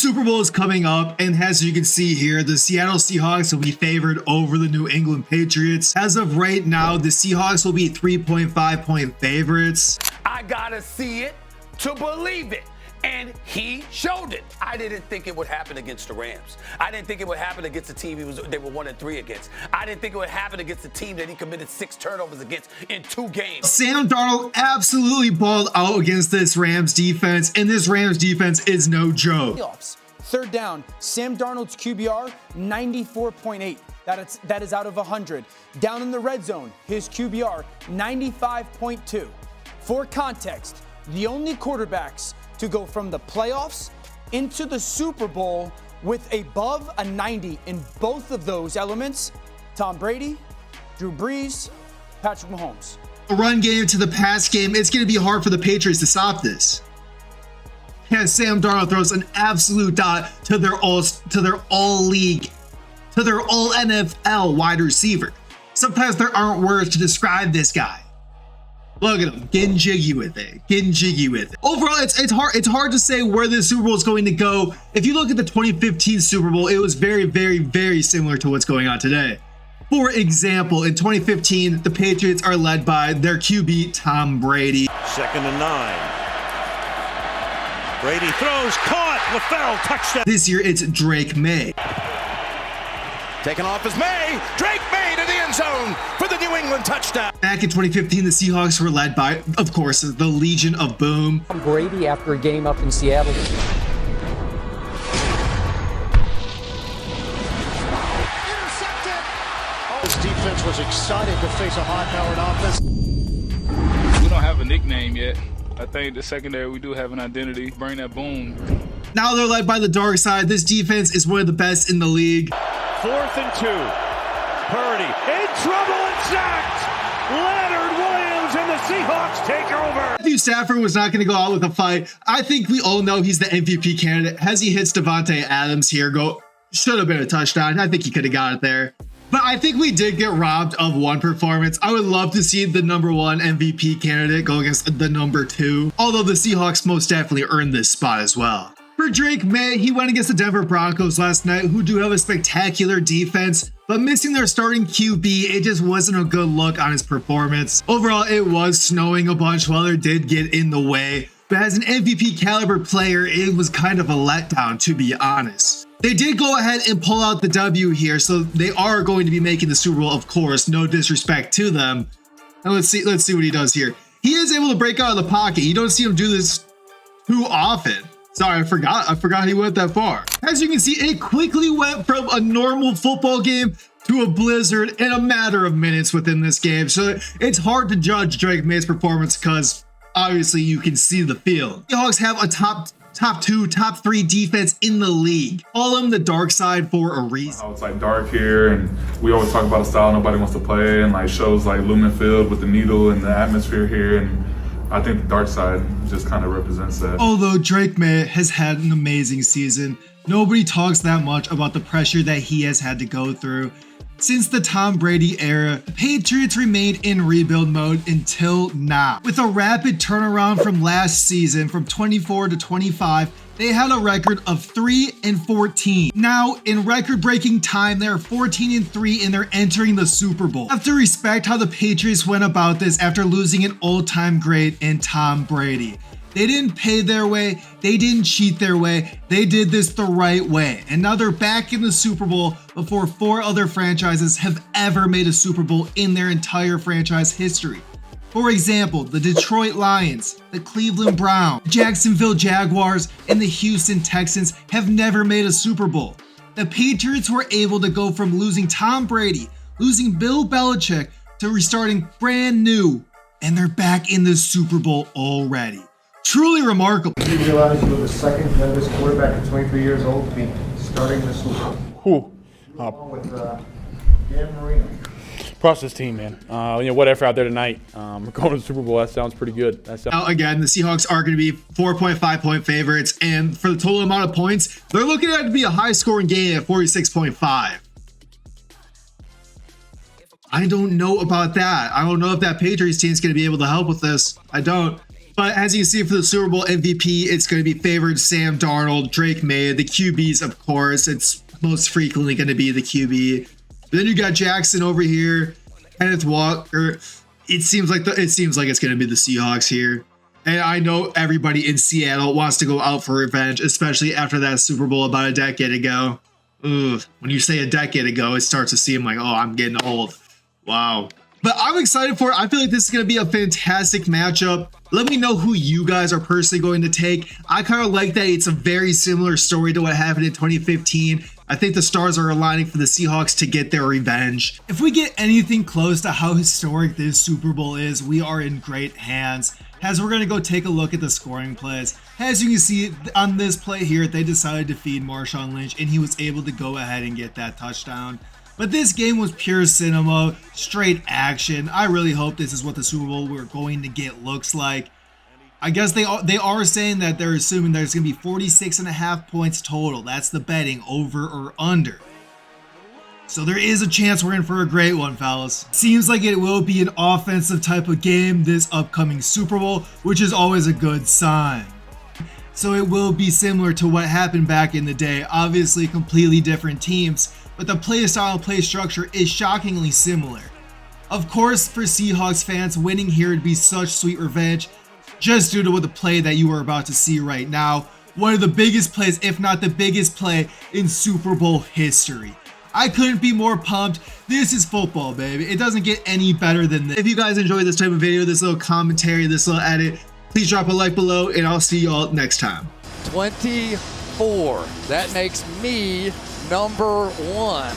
Super Bowl is coming up, and as you can see here, the Seattle Seahawks will be favored over the New England Patriots. As of right now, the Seahawks will be 3.5-point favorites. I gotta see it to believe it. And he showed it. I didn't think it would happen against the Rams. I didn't think it would happen against the team they were 1-3 against. I didn't think it would happen against the team that he committed 6 turnovers against in 2 games. Sam Darnold absolutely balled out against this Rams defense, and this Rams defense is no joke. Third down, Sam Darnold's QBR, 94.8. That is out of 100. Down in the red zone, his QBR, 95.2. For context, the only quarterbacks to go from the playoffs into the Super Bowl with above a 90 in both of those elements, Tom Brady, Drew Brees, Patrick Mahomes. The run game to the pass game, it's going to be hard for the Patriots to stop this. Yeah, Sam Darnold throws an absolute dot to their all NFL wide receiver. Sometimes there aren't words to describe this guy. Look at him, getting jiggy with it. Overall, it's hard to say where this Super Bowl is going to go. If you look at the 2015 Super Bowl, it was very, very, very similar to what's going on today. For example, in 2015, the Patriots are led by their QB, Tom Brady. 2nd and 9. Brady throws, caught, LaFell, touchdown. This year, it's Drake Maye. Taken off is May. Drake Maye to the end zone for the New England touchdown. Back in 2015, the Seahawks were led by, of course, the Legion of Boom. Brady after a game up in Seattle. Intercepted. This defense was excited to face a high-powered offense. We don't have a nickname yet. I think the secondary, we do have an identity. Bring that boom. Now they're led by the dark side. This defense is one of the best in the league. 4th and 2. Purdy in trouble and sacked. Leonard Williams and the Seahawks take over. Matthew Stafford was not going to go out with a fight. I think we all know he's the MVP candidate. As he hits Devontae Adams here, should have been a touchdown. I think he could have got it there. But I think we did get robbed of one performance. I would love to see the #1 MVP candidate go against the #2. Although the Seahawks most definitely earned this spot as well. For Drake Maye, he went against the Denver Broncos last night, who do have a spectacular defense, but missing their starting QB, it just wasn't a good look on his performance. Overall, it was snowing a bunch. Weather did get in the way, but as an MVP caliber player, it was kind of a letdown, to be honest. They did go ahead and pull out the W here, so they are going to be making the Super Bowl, of course. No disrespect to them. And let's see what he does here. He is able to break out of the pocket. You don't see him do this too often. Sorry, I forgot he went that far. As you can see, it quickly went from a normal football game to a blizzard in a matter of minutes within this game. So it's hard to judge Drake Maye's performance because obviously you can see the field. The Seahawks have a top 2, top 3 defense in the league. Call them the dark side for a reason. How it's like dark here, and we always talk about a style nobody wants to play, and like shows like Lumen Field with the needle and the atmosphere here, and I think the dark side just kind of represents that. Although Drake Maye has had an amazing season, nobody talks that much about the pressure that he has had to go through. Since the Tom Brady era, the Patriots remained in rebuild mode until now. With a rapid turnaround from last season, from 24 to 25, they had a record of 3-14. Now, in record-breaking time, they're 14-3 and they're entering the Super Bowl. I have to respect how the Patriots went about this after losing an all-time great in Tom Brady. They didn't pay their way, they didn't cheat their way, they did this the right way. And now they're back in the Super Bowl before 4 other franchises have ever made a Super Bowl in their entire franchise history. For example, the Detroit Lions, the Cleveland Browns, the Jacksonville Jaguars, and the Houston Texans have never made a Super Bowl. The Patriots were able to go from losing Tom Brady, losing Bill Belichick, to restarting brand new, and they're back in the Super Bowl already. Truly remarkable. You realize you were the second youngest quarterback at 23 years old to be starting the Super Bowl. With Dan Marino. Process team, man. Whatever out there tonight. We're going to the Super Bowl. That sounds pretty good. Now, again, the Seahawks are going to be 4.5-point favorites, and for the total amount of points, they're looking at it to be a high-scoring game at 46.5. I don't know about that. I don't know if that Patriots team is going to be able to help with this. I don't. But as you can see for the Super Bowl MVP, it's going to be favored Sam Darnold, Drake Maye, the QBs, of course. It's most frequently going to be the QB. But then you got Jackson over here, Kenneth Walker. It seems like it's going to be the Seahawks here. And I know everybody in Seattle wants to go out for revenge, especially after that Super Bowl about a decade ago. Ugh. When you say a decade ago, it starts to seem like, oh, I'm getting old. Wow. But I'm excited for it. I feel like this is going to be a fantastic matchup. Let me know who you guys are personally going to take. I kind of like that it's a very similar story to what happened in 2015. I think the stars are aligning for the Seahawks to get their revenge. If we get anything close to how historic this Super Bowl is, we are in great hands. As we're going to go take a look at the scoring plays. As you can see on this play here, they decided to feed Marshawn Lynch and he was able to go ahead and get that touchdown. But this game was pure cinema, straight action. I really hope this is what the Super Bowl we're going to get looks like. I guess they are saying that they're assuming there's going to be 46.5 points total. That's the betting, over or under. So there is a chance we're in for a great one, fellas. Seems like it will be an offensive type of game this upcoming Super Bowl, which is always a good sign. So it will be similar to what happened back in the day. Obviously completely different teams, but the play style, play structure is shockingly similar. Of course, for Seahawks fans, winning here would be such sweet revenge, just due to the play that you are about to see right now. One of the biggest plays, if not the biggest play in Super Bowl history. I couldn't be more pumped. This is football, baby. It doesn't get any better than this. If you guys enjoyed this type of video, this little commentary, this little edit, please drop a like below, and I'll see y'all next time. 24. That makes me number 1.